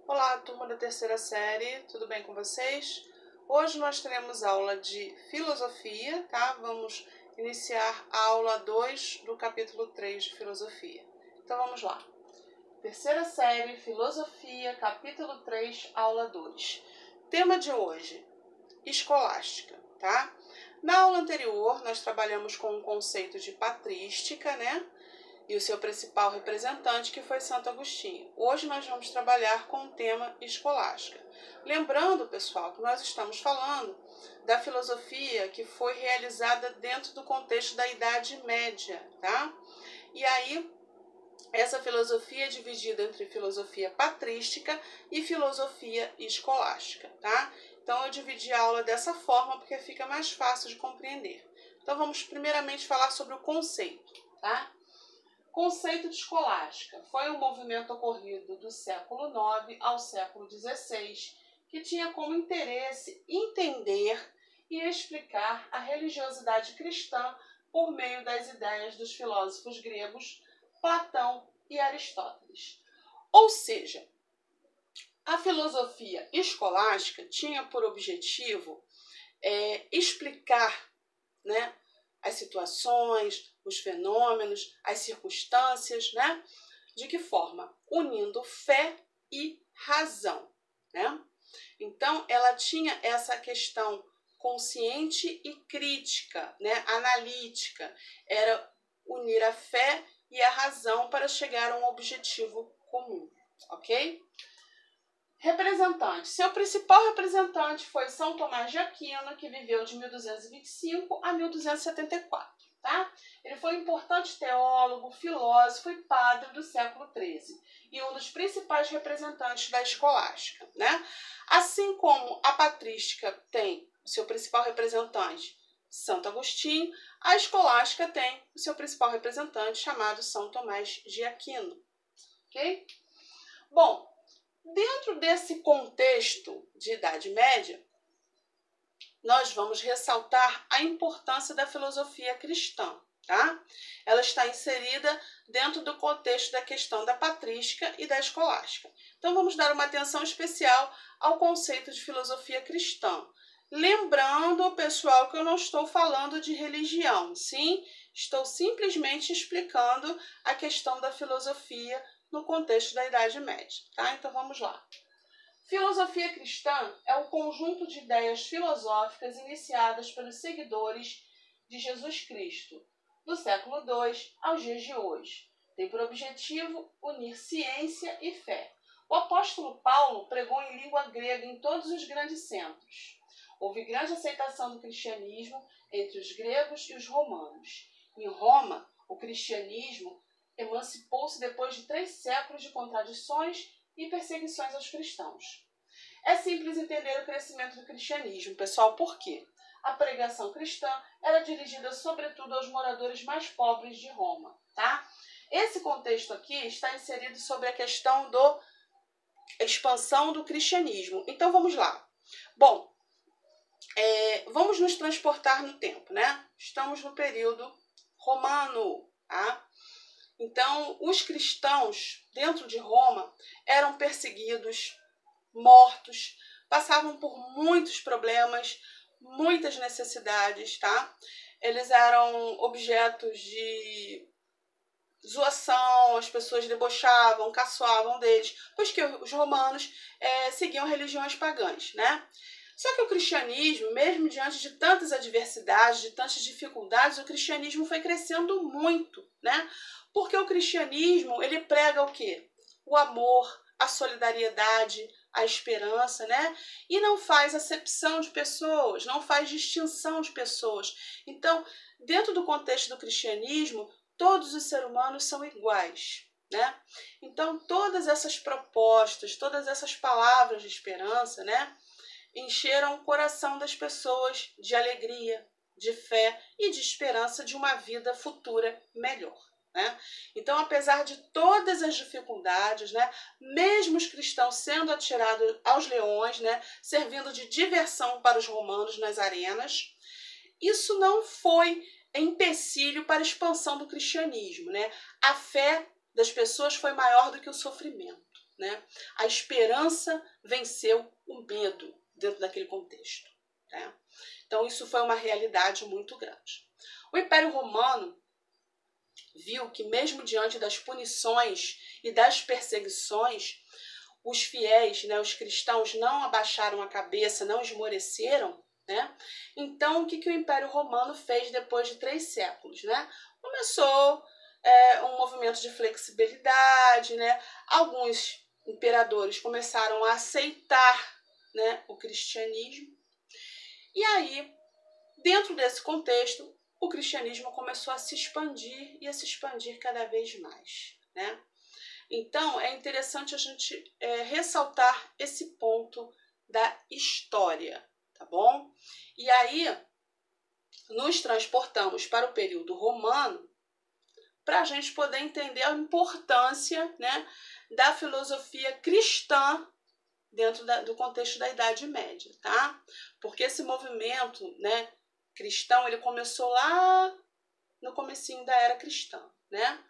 Olá, turma da terceira série, tudo bem com vocês? Hoje nós teremos aula de filosofia, tá? Vamos iniciar a aula 2 do capítulo 3 de filosofia. Então vamos lá. Terceira série, filosofia, capítulo 3, aula 2. Tema de hoje, escolástica, tá? Na aula anterior nós trabalhamos com o conceito de patrística, né? E o seu principal representante, que foi Santo Agostinho. Hoje nós vamos trabalhar com o tema escolástica. Lembrando, pessoal, que nós estamos falando da filosofia que foi realizada dentro do contexto da Idade Média, tá? E aí, essa filosofia é dividida entre filosofia patrística e filosofia escolástica, tá? Então, eu dividi a aula dessa forma porque fica mais fácil de compreender. Então, vamos primeiramente falar sobre o conceito, tá? Conceito de escolástica foi um movimento ocorrido do século IX ao século XVI, que tinha como interesse entender e explicar a religiosidade cristã por meio das ideias dos filósofos gregos Platão e Aristóteles. Ou seja, a filosofia escolástica tinha por objetivo explicar, né, as situações, os fenômenos, as circunstâncias, né? De que forma? Unindo fé e razão, né? Então, ela tinha essa questão consciente e crítica, né? Analítica. Era unir a fé e a razão para chegar a um objetivo comum, ok? Representante. Seu principal representante foi São Tomás de Aquino, que viveu de 1225 a 1274. Tá? Ele foi um importante teólogo, filósofo e padre do século XIII e um dos principais representantes da escolástica. Né? Assim como a patrística tem o seu principal representante, Santo Agostinho, a escolástica tem o seu principal representante, chamado São Tomás de Aquino. Ok? Bom, dentro desse contexto de Idade Média, nós vamos ressaltar a importância da filosofia cristã, tá? Ela está inserida dentro do contexto da questão da patrística e da escolástica. Então, vamos dar uma atenção especial ao conceito de filosofia cristã. Lembrando, pessoal, que eu não estou falando de religião, sim? Estou simplesmente explicando a questão da filosofia no contexto da Idade Média, tá? Então, vamos lá. Filosofia cristã é um conjunto de ideias filosóficas iniciadas pelos seguidores de Jesus Cristo, do século II aos dias de hoje. Tem por objetivo unir ciência e fé. O apóstolo Paulo pregou em língua grega em todos os grandes centros. Houve grande aceitação do cristianismo entre os gregos e os romanos. Em Roma, o cristianismo emancipou-se depois de 3 séculos de contradições e perseguições aos cristãos. É simples entender o crescimento do cristianismo, pessoal, por quê? A pregação cristã era dirigida sobretudo aos moradores mais pobres de Roma, tá? Esse contexto aqui está inserido sobre a questão da expansão do cristianismo. Então, vamos lá. Bom, vamos nos transportar no tempo, né? Estamos no período romano, tá? Então, os cristãos dentro de Roma eram perseguidos, mortos, passavam por muitos problemas, muitas necessidades, tá? Eles eram objetos de zoação, as pessoas debochavam, caçoavam deles, pois que os romanos seguiam religiões pagãs, né? Só que o cristianismo, mesmo diante de tantas adversidades, de tantas dificuldades, o cristianismo foi crescendo muito, né? Porque o cristianismo, ele prega o quê? O amor, a solidariedade, a esperança, né? E não faz acepção de pessoas, não faz distinção de pessoas. Então, dentro do contexto do cristianismo, todos os seres humanos são iguais, né? Então, todas essas propostas, todas essas palavras de esperança, né, encheram o coração das pessoas de alegria, de fé e de esperança de uma vida futura melhor. Né? Então, apesar de todas as dificuldades, né, mesmo os cristãos sendo atirados aos leões, né, servindo de diversão para os romanos nas arenas, isso não foi empecilho para a expansão do cristianismo. Né? A fé das pessoas foi maior do que o sofrimento. né? A esperança venceu o medo dentro daquele contexto, né? Então, isso foi uma realidade muito grande. O Império Romano viu que, mesmo diante das punições e das perseguições, os fiéis, né, os cristãos, não abaixaram a cabeça, não esmoreceram, né? Então, o que o Império Romano fez depois de 3 séculos, né? Começou um movimento de flexibilidade, né? Alguns imperadores começaram a aceitar, né, o cristianismo. E aí, dentro desse contexto, o cristianismo começou a se expandir e a se expandir cada vez mais, né? Então, é interessante a gente ressaltar esse ponto da história, tá bom? E aí, nos transportamos para o período romano para a gente poder entender a importância, né, da filosofia cristã dentro do contexto da Idade Média, tá? Porque esse movimento, né, cristão, ele começou lá no comecinho da era cristã, né?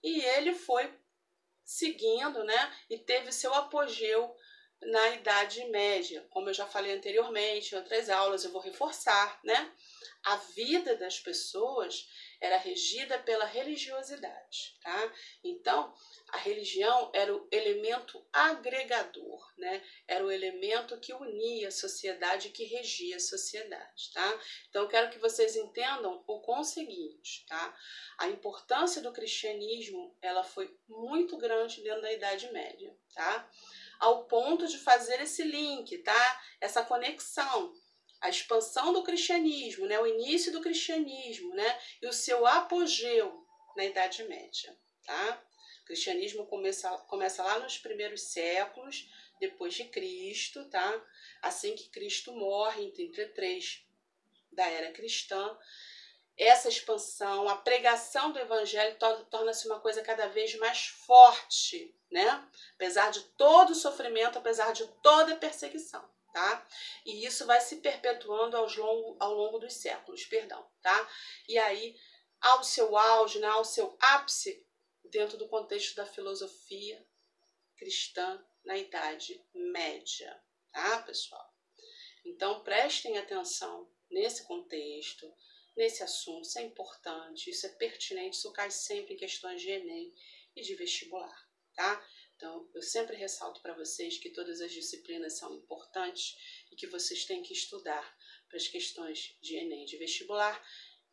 E ele foi seguindo, né, e teve seu apogeu na Idade Média. Como eu já falei anteriormente, em outras aulas eu vou reforçar, né? A vida das pessoas era regida pela religiosidade, tá? Então, a religião era o elemento agregador, né? Era o elemento que unia a sociedade, que regia a sociedade, tá? Então, eu quero que vocês entendam o seguinte, tá? A importância do cristianismo, ela foi muito grande dentro da Idade Média, tá? Ao ponto de fazer esse link, tá? Essa conexão. A expansão do cristianismo, né? O início do cristianismo, né? E o seu apogeu na Idade Média, tá? O cristianismo começa lá nos primeiros séculos depois de Cristo, tá? Assim que Cristo morre, em 33 da era cristã, essa expansão, a pregação do evangelho torna-se uma coisa cada vez mais forte, né? Apesar de todo o sofrimento, apesar de toda a perseguição, tá? E isso vai se perpetuando ao longo dos séculos, tá? E aí, ao seu auge, né, ao seu ápice, dentro do contexto da filosofia cristã na Idade Média, tá, pessoal? Então, prestem atenção nesse contexto, nesse assunto, isso é importante, isso é pertinente, isso cai sempre em questões de Enem e de vestibular, tá? Então, eu sempre ressalto para vocês que todas as disciplinas são importantes e que vocês têm que estudar para as questões de Enem e de vestibular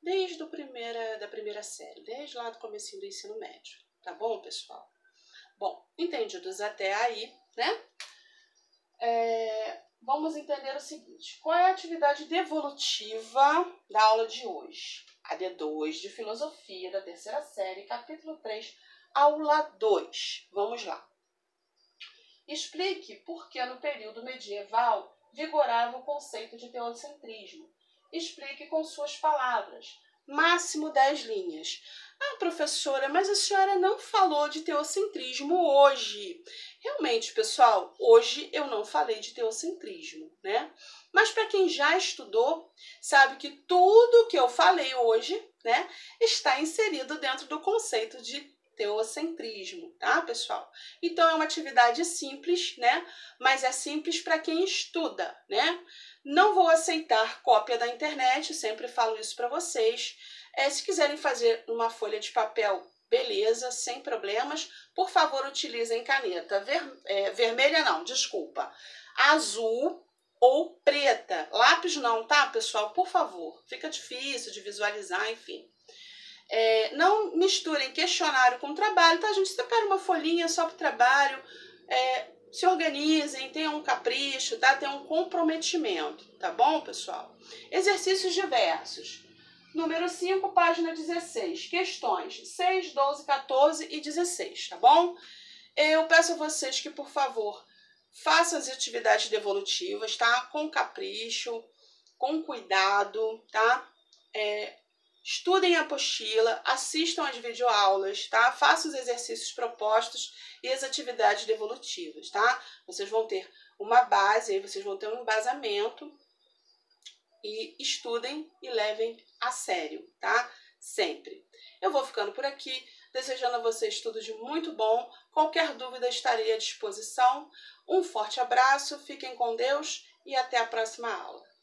desde da primeira série, desde lá do comecinho do ensino médio, tá bom, pessoal? Bom, entendidos até aí, né? Vamos entender o seguinte: qual é a atividade devolutiva da aula de hoje? A D2 de Filosofia da terceira série, capítulo 3, aula 2. Vamos lá. Explique por que no período medieval vigorava o conceito de teocentrismo. Explique com suas palavras. Máximo 10 linhas. Ah, professora, mas a senhora não falou de teocentrismo hoje. Realmente, pessoal, hoje eu não falei de teocentrismo, né? Mas para quem já estudou, sabe que tudo que eu falei hoje, né, está inserido dentro do conceito de teocentrismo, tá, pessoal? Então, é uma atividade simples, né? Mas é simples para quem estuda, né? Não vou aceitar cópia da internet, sempre falo isso para vocês. Se quiserem fazer uma folha de papel, beleza, sem problemas. Por favor, utilizem caneta vermelha não, desculpa, azul ou preta. Lápis não, tá, pessoal? Por favor, fica difícil de visualizar, enfim. Não misturem questionário com trabalho, tá, gente? Separa uma folhinha só para o trabalho, se organizem, tenham um capricho, tá? Tenham um comprometimento, tá bom, pessoal? Exercícios diversos. Número 5, página 16. Questões 6, 12, 14 e 16, tá bom? Eu peço a vocês que, por favor, façam as atividades devolutivas, tá? Com capricho, com cuidado, tá? Estudem a apostila, assistam às videoaulas, tá? Façam os exercícios propostos e as atividades devolutivas, tá? Vocês vão ter uma base, aí vocês vão ter um embasamento e estudem e levem a sério, tá? Sempre. Eu vou ficando por aqui. desejando a vocês tudo de muito bom. Qualquer dúvida estarei à disposição. Um forte abraço, fiquem com Deus e até a próxima aula.